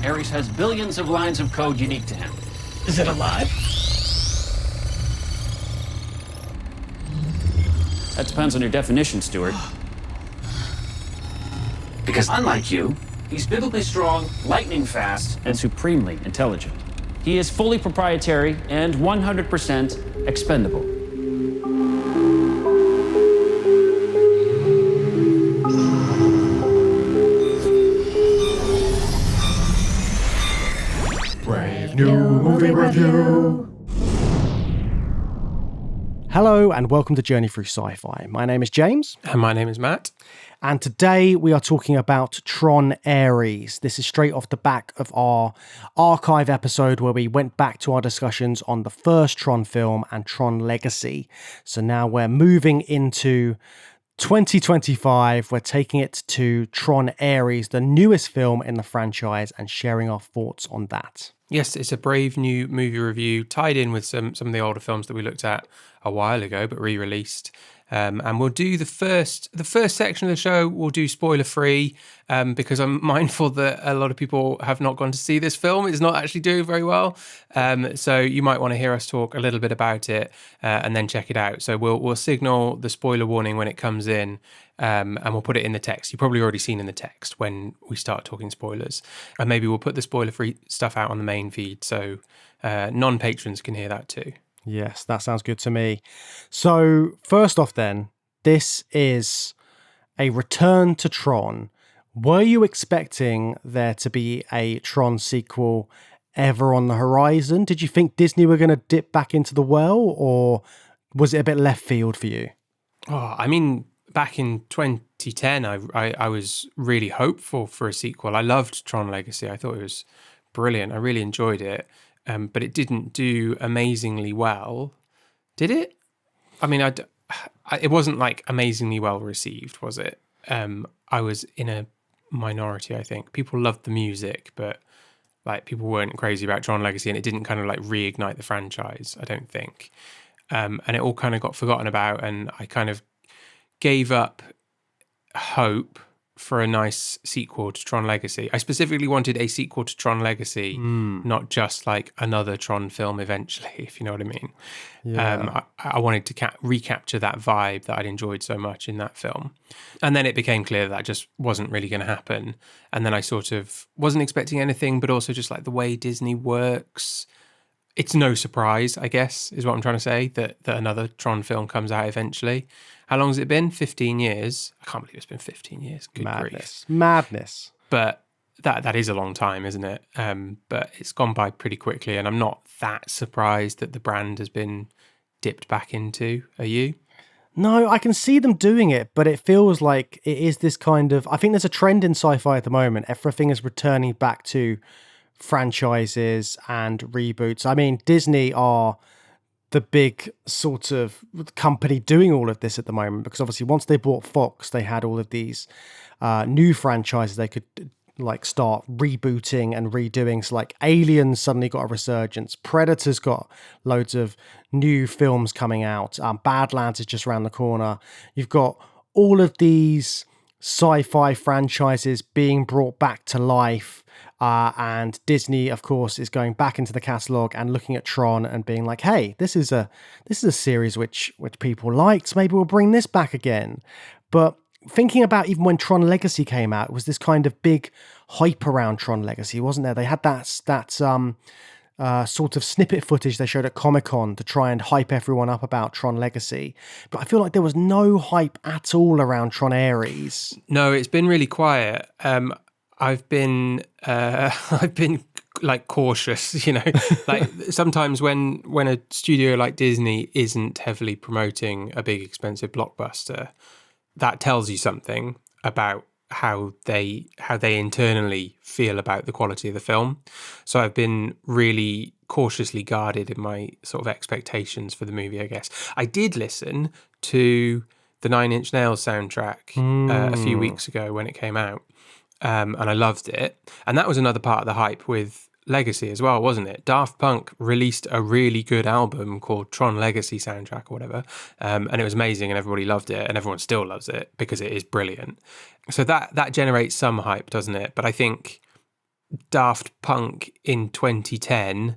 Ares has billions of lines of code unique to him. Is it alive? That depends on your definition, Stuart. Because unlike you, he's biblically strong, lightning fast, and supremely intelligent. He is fully proprietary and 100% expendable. Brave New Movie Review. Hello and welcome to Journey Through Sci-Fi. My name is James. And my name is Matt. And today we are talking about Tron Ares. This is straight off the back of our archive episode where we went back to our discussions on the first Tron film and Tron Legacy. So now we're moving into 2025. We're taking it to Tron Ares, the newest film in the franchise, and sharing our thoughts on that. Yes, it's a brave new movie review tied in with some of the older films that we looked at a while ago, but re-released. And we'll do the first section of the show. We'll do spoiler free because I'm mindful that a lot of people have not gone to see this film. It's not actually doing very well, so you might want to hear us talk a little bit about it and then check it out. So we'll signal the spoiler warning when it comes in, and we'll put it in the text. You've probably already seen in the text when we start talking spoilers, and maybe we'll put the spoiler free stuff out on the main feed so non-patrons can hear that too. Yes, that sounds good to me. So, first off then, this is a return to Tron. Were you expecting there to be a Tron sequel ever on the horizon? Did you think Disney were going to dip back into the well, or was it a bit left field for you? Oh, I mean, back in 2010, I was really hopeful for a sequel. I loved Tron Legacy. I thought it was brilliant. I really enjoyed it. But it didn't do amazingly well, did it? I mean, it wasn't like amazingly well received, was it? I was in a minority, I think. People loved the music, but like people weren't crazy about Tron Legacy, and it didn't kind of like reignite the franchise, I don't think. And it all kind of got forgotten about, and I kind of gave up hope for a nice sequel to Tron Legacy. I specifically wanted a sequel to Tron Legacy, not just like another Tron film eventually, if you know what I mean. Yeah. I wanted to recapture that vibe that I'd enjoyed so much in that film. And then it became clear that just wasn't really going to happen. And then I sort of wasn't expecting anything, but also just like the way Disney works. It's no surprise, I guess, is what I'm trying to say, that another Tron film comes out eventually. How long has it been? 15 years? I can't believe it's been 15 years. Good grief. Madness. But that is a long time, isn't it? But it's gone by pretty quickly, and I'm not that surprised that the brand has been dipped back into. Are you? No, I can see them doing it, but it feels like it is this kind of... I think there's a trend in sci-fi at the moment. Everything is returning back to franchises and reboots. I mean, Disney are the big sort of company doing all of this at the moment, because obviously once they bought Fox, they had all of these new franchises they could like start rebooting and redoing. So like Aliens suddenly got a resurgence. Predator's got loads of new films coming out. Badlands is just around the corner. You've got all of these sci-fi franchises being brought back to life. And Disney, of course, is going back into the catalogue and looking at Tron and being like, hey, this is a series which people liked. Maybe we'll bring this back again. But thinking about even when Tron Legacy came out, it was this kind of big hype around Tron Legacy, wasn't there? They had that sort of snippet footage they showed at Comic-Con to try and hype everyone up about Tron Legacy. But I feel like there was no hype at all around Tron Ares. No, it's been really quiet. I've been like cautious, you know, like sometimes when a studio like Disney isn't heavily promoting a big expensive blockbuster, that tells you something about how they internally feel about the quality of the film. So I've been really cautiously guarded in my sort of expectations for the movie, I guess. I did listen to the Nine Inch Nails soundtrack a few weeks ago when it came out. And I loved it. And that was another part of the hype with Legacy as well, wasn't it? Daft Punk released a really good album called Tron Legacy Soundtrack or whatever, and it was amazing, and everybody loved it, and everyone still loves it because it is brilliant. So that generates some hype, doesn't it? But I think Daft Punk in 2010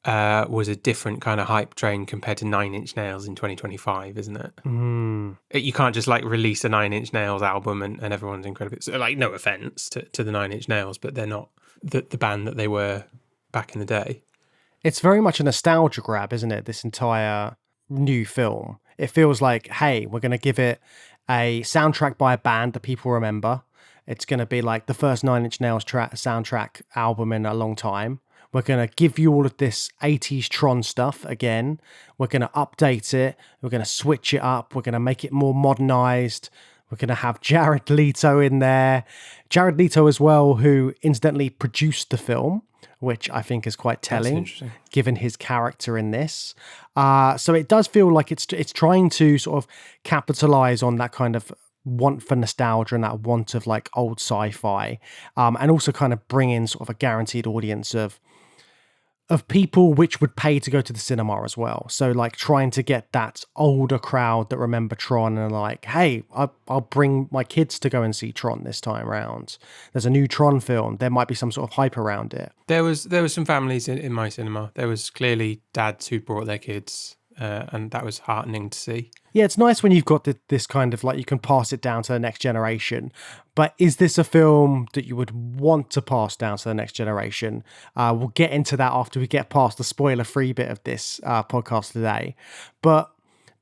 was a different kind of hype train compared to Nine Inch Nails in 2025, isn't it? You can't just like release a Nine Inch Nails album and everyone's incredible. So, like, no offense to the Nine Inch Nails, but they're not the band that they were back in the day. It's very much a nostalgia grab, isn't it? This entire new film. It feels like, hey, we're going to give it a soundtrack by a band that people remember. It's going to be like the first Nine Inch Nails soundtrack album in a long time. We're going to give you all of this 80s Tron stuff again. We're going to update it. We're going to switch it up. We're going to make it more modernized. We're going to have Jared Leto in there. Jared Leto as well, who incidentally produced the film, which I think is quite telling, given his character in this. So it does feel like it's trying to sort of capitalize on that kind of want for nostalgia and that want of like old sci-fi, and also kind of bring in sort of a guaranteed audience of people which would pay to go to the cinema as well. So like trying to get that older crowd that remember Tron and are like, hey, I'll bring my kids to go and see Tron this time around. There's a new Tron film. There might be some sort of hype around it. There was some families in my cinema. There was clearly dads who brought their kids, and that was heartening to see. Yeah, it's nice when you've got this kind of like you can pass it down to the next generation. But is this a film that you would want to pass down to the next generation? We'll get into that after we get past the spoiler-free bit of this podcast today. But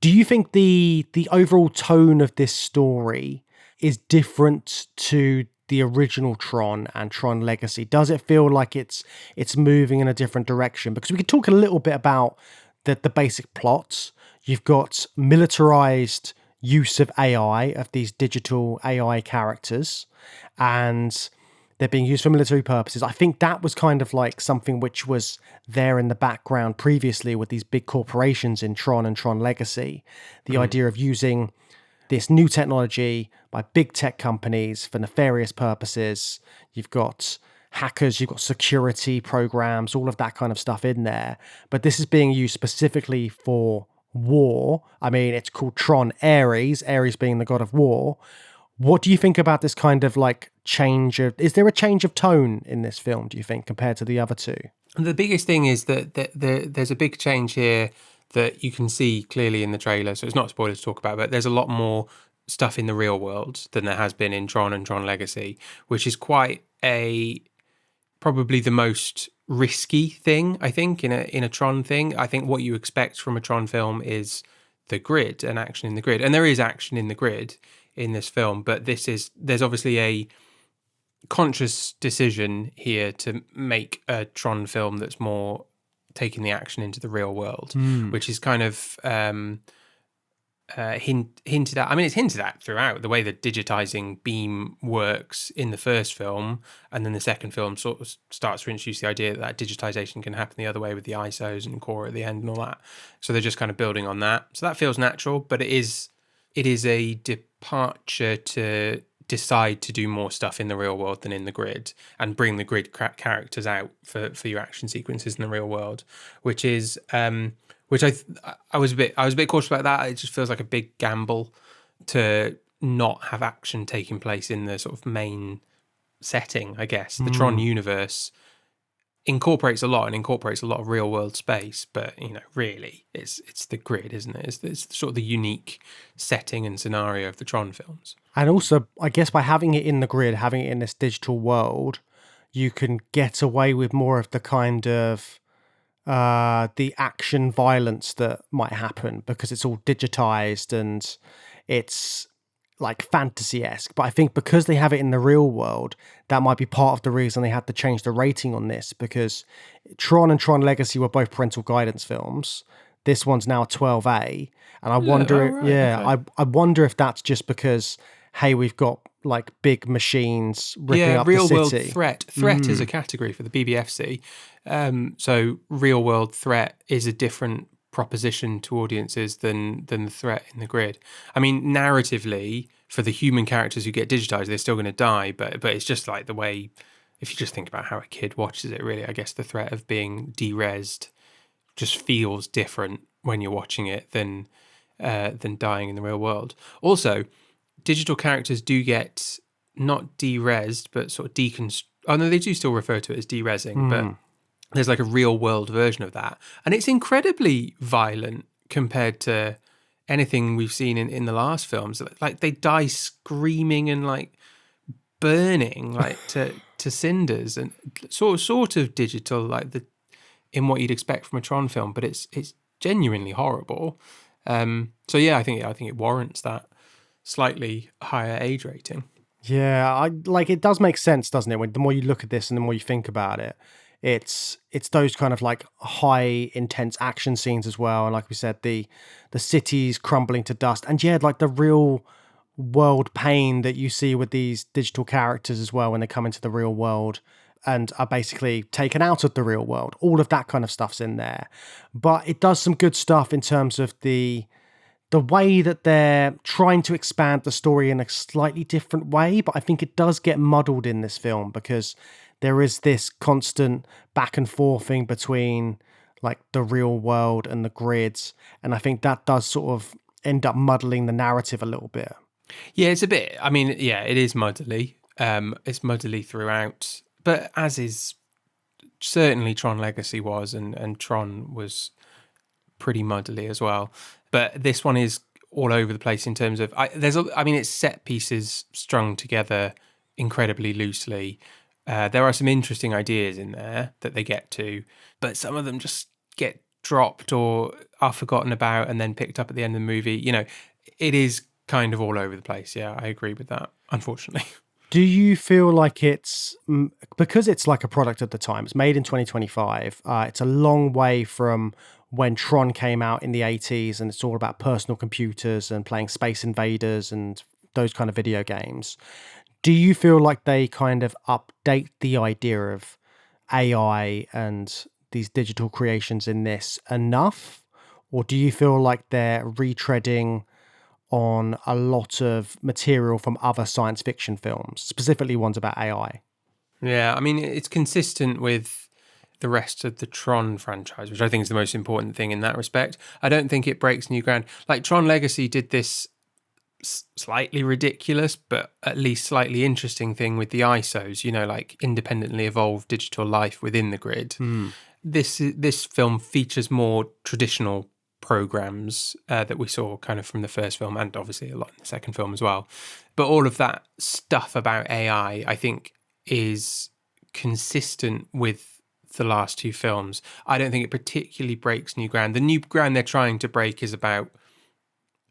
do you think the overall tone of this story is different to the original Tron and Tron Legacy? Does it feel like it's moving in a different direction? Because we could talk a little bit about the basic plots. You've got militarized use of AI, of these digital AI characters, and they're being used for military purposes. I think that was kind of like something which was there in the background previously with these big corporations in Tron and Tron Legacy. The idea of using this new technology by big tech companies for nefarious purposes. You've got hackers, you've got security programs, all of that kind of stuff in there. But this is being used specifically for war. I mean, it's called Tron Ares being the god of war. What do you think about this kind of like change of, is there a change of tone in this film, do you think, compared to the other two? The biggest thing is that there's a big change here that you can see clearly in the trailer. So it's not a spoiler to talk about, but there's a lot more stuff in the real world than there has been in Tron and Tron Legacy, which is quite probably the most risky thing, I think, in a Tron thing. I think what you expect from a Tron film is the grid and action in the grid. And there is action in the grid in this film, but there's obviously a conscious decision here to make a Tron film that's more taking the action into the real world, which is kind of hinted at. I mean, it's hinted at throughout the way that digitizing beam works in the first film, and then the second film sort of starts to introduce the idea that digitization can happen the other way with the ISOs and core at the end and all that. So they're just kind of building on that. So that feels natural, but it is a departure to decide to do more stuff in the real world than in the grid, and bring the grid characters out for your action sequences in the real world, which is which I was a bit cautious about that. It just feels like a big gamble to not have action taking place in the sort of main setting, I guess. The Tron universe incorporates a lot of real world space, but really it's the grid, isn't it? It's sort of the unique setting and scenario of the Tron films. And also, I guess by having it in the grid, having it in this digital world, you can get away with more of the kind of the action violence that might happen because it's all digitized and it's like fantasy-esque. But I think because they have it in the real world, that might be part of the reason they had to change the rating on this, because Tron and Tron Legacy were both parental guidance films. This one's now 12A, and I wonder, I wonder if that's just because, hey, we've got like big machines ripping up the city. Real world threat is a category for the BBFC. So real world threat is a different proposition to audiences than the threat in the grid. I mean, narratively, for the human characters who get digitized, they're still going to die, but it's just like the way if you just think about how a kid watches it, really, I guess the threat of being de-resed just feels different when you're watching it than dying in the real world. Also, digital characters do get not de-resed, but sort of oh no, they do still refer to it as de-resing, but there's like a real world version of that. And it's incredibly violent compared to anything we've seen in the last films. Like they die screaming and like burning like to cinders, and sort of digital, like in what you'd expect from a Tron film, but it's genuinely horrible. So yeah, I think it warrants that slightly higher age rating. Yeah, I like it does make sense, doesn't it? When the more you look at this and the more you think about it, it's those kind of like high intense action scenes as well. And like we said, the cities crumbling to dust, and yeah, like the real world pain that you see with these digital characters as well when they come into the real world and are basically taken out of the real world. All of that kind of stuff's in there. But it does some good stuff in terms of the way that they're trying to expand the story in a slightly different way, but I think it does get muddled in this film because there is this constant back and forthing between like the real world and the grids, and I think that does sort of end up muddling the narrative a little bit. Yeah, it's a bit. I mean, yeah, it is muddly. It's muddly throughout, but as is certainly Tron Legacy was, and Tron was pretty muddly as well. But this one is all over the place in terms of it's set pieces strung together incredibly loosely. There are some interesting ideas in there that they get to, but some of them just get dropped or are forgotten about and then picked up at the end of the movie. You know, it is kind of all over the place. Yeah, I agree with that, unfortunately. Do you feel like it's because it's like a product of the time? It's made in 2025. It's a long way from when Tron came out in the 80s, and it's all about personal computers and playing Space Invaders and those kind of video games. Do you feel like they kind of update the idea of AI and these digital creations in this enough? Or do you feel like they're retreading on a lot of material from other science fiction films, specifically ones about AI? Yeah, I mean, it's consistent with the rest of the Tron franchise, which I think is the most important thing in that respect. I don't think it breaks new ground. Like Tron Legacy did this slightly ridiculous, but at least slightly interesting thing with the ISOs, you know, like independently evolved digital life within the grid. This film features more traditional programs that we saw kind of from the first film, and obviously a lot in the second film as well. But all of that stuff about AI, I think, is consistent with the last two films. I don't think it particularly breaks new ground. The new ground they're trying to break is about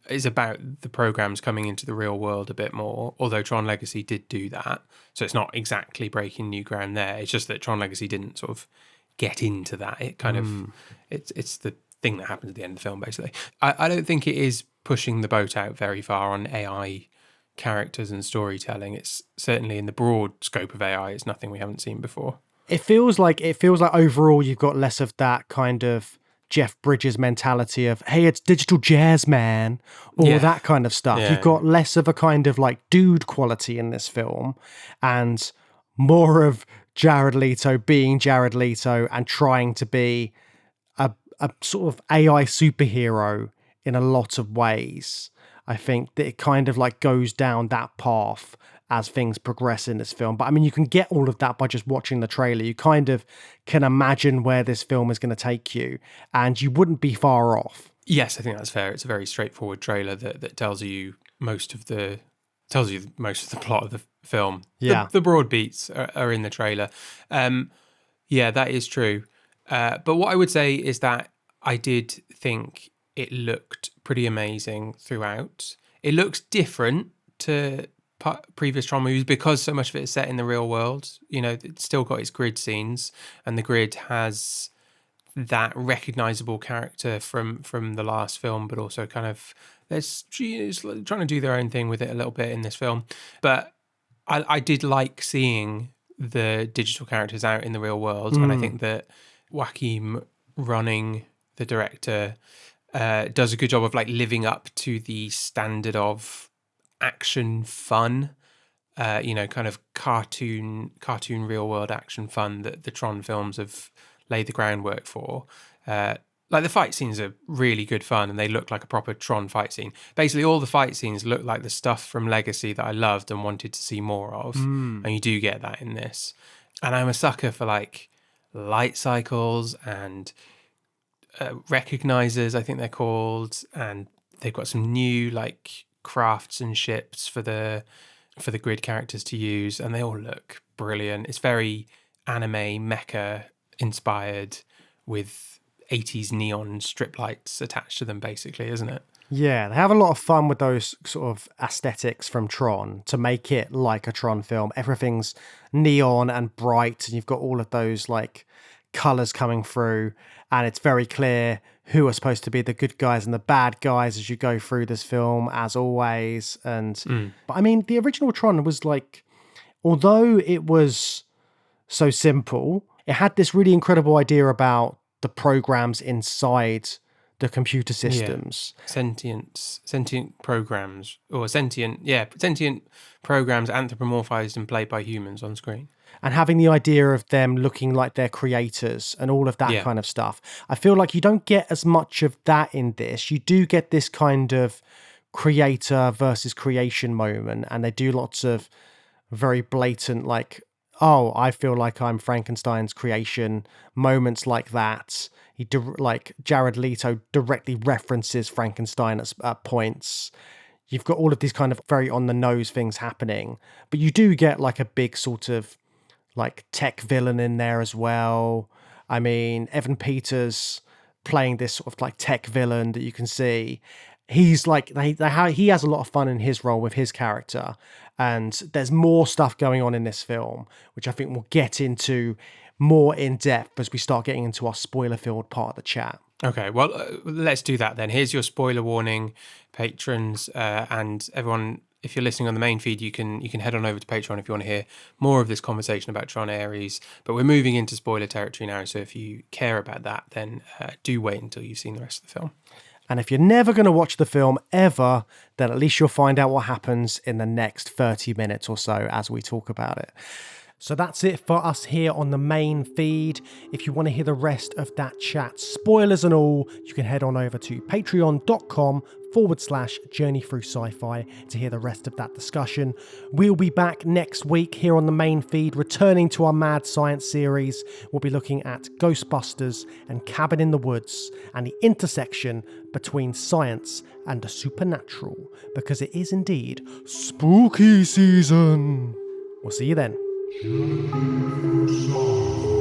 the programs coming into the real world a bit more, although Tron Legacy did do that. So it's not exactly breaking new ground there. It's just that Tron Legacy didn't sort of get into that. It kind of, it's the thing that happens at the end of the film, basically. I don't think it is pushing the boat out very far on AI characters and storytelling. It's certainly in the broad scope of AI. It's nothing we haven't seen before. It feels like overall you've got less of that kind of Jeff Bridges mentality of, hey, it's digital jazz, man, or that kind of stuff. You've got less of a kind of like dude quality in this film and more of Jared Leto being Jared Leto and trying to be a sort of AI superhero in a lot of ways. I think that it kind of like goes down that path as things progress in this film. But I mean, you can get all of that by just watching the trailer. You kind of can imagine where this film is going to take you, and you wouldn't be far off. Yes, I think that's fair. It's a very straightforward trailer that tells you most of the plot of the film. Yeah. The broad beats are in the trailer. Yeah, that is true. But what I would say is that I did think it looked pretty amazing throughout. It looks different to previous Tron movies because so much of it is set in the real world. You know, it's still got its grid scenes, and the grid has that recognizable character from the last film, but also kind of there's trying to do their own thing with it a little bit in this film. But I did like seeing the digital characters out in the real world, and I think that Joachim Running, the director, does a good job of like living up to the standard of action fun kind of cartoon real world action fun that the Tron films have laid the groundwork for. Like the fight scenes are really good fun and they look like a proper Tron fight scene. Basically, all the fight scenes look like the stuff from Legacy that I loved and wanted to see more of. And you do get that in this. And I'm a sucker for like light cycles and recognizers, I think they're called. And they've got some new like crafts and ships for the grid characters to use. And they all look brilliant. It's very anime mecha inspired with 80s neon strip lights attached to them, basically, isn't it? Yeah, they have a lot of fun with those sort of aesthetics from Tron to make it like a Tron film. Everything's neon and bright, and you've got all of those like colors coming through, and it's very clear who are supposed to be the good guys and the bad guys as you go through this film, as always. And but I mean, the original Tron was like, although it was so simple, it had this really incredible idea about the programs inside the computer systems. Yeah. Sentient programs, or sentient programs anthropomorphized and played by humans on screen. And having the idea of them looking like their creators and all of that kind of stuff. I feel like you don't get as much of that in this. You do get this kind of creator versus creation moment, and they do lots of very blatant like, oh, I feel like I'm Frankenstein's creation, moments like that. Like Jared Leto directly references Frankenstein at points. You've got all of these kind of very on the nose things happening, but you do get like a big sort of like tech villain in there as well. I mean, Evan Peters playing this sort of like tech villain that you can see. He's like, he has a lot of fun in his role with his character. And there's more stuff going on in this film, which I think we'll get into more in depth as we start getting into our spoiler-filled part of the chat. Okay, well, let's do that then. Here's your spoiler warning, patrons, and everyone. If you're listening on the main feed, you can head on over to Patreon if you want to hear more of this conversation about Tron Ares. But we're moving into spoiler territory now, so if you care about that, then do wait until you've seen the rest of the film. And if you're never going to watch the film ever, then at least you'll find out what happens in the next 30 minutes or so as we talk about it. So that's it for us here on the main feed. If you want to hear the rest of that chat, spoilers and all, you can head on over to patreon.com/Journey Through Sci-Fi to hear the rest of that discussion. We'll be back next week here on the main feed, returning to our Mad Science series. We'll be looking at Ghostbusters and Cabin in the Woods and the intersection between science and the supernatural, because it is indeed spooky season. We'll see you then. Journey through sci-fi.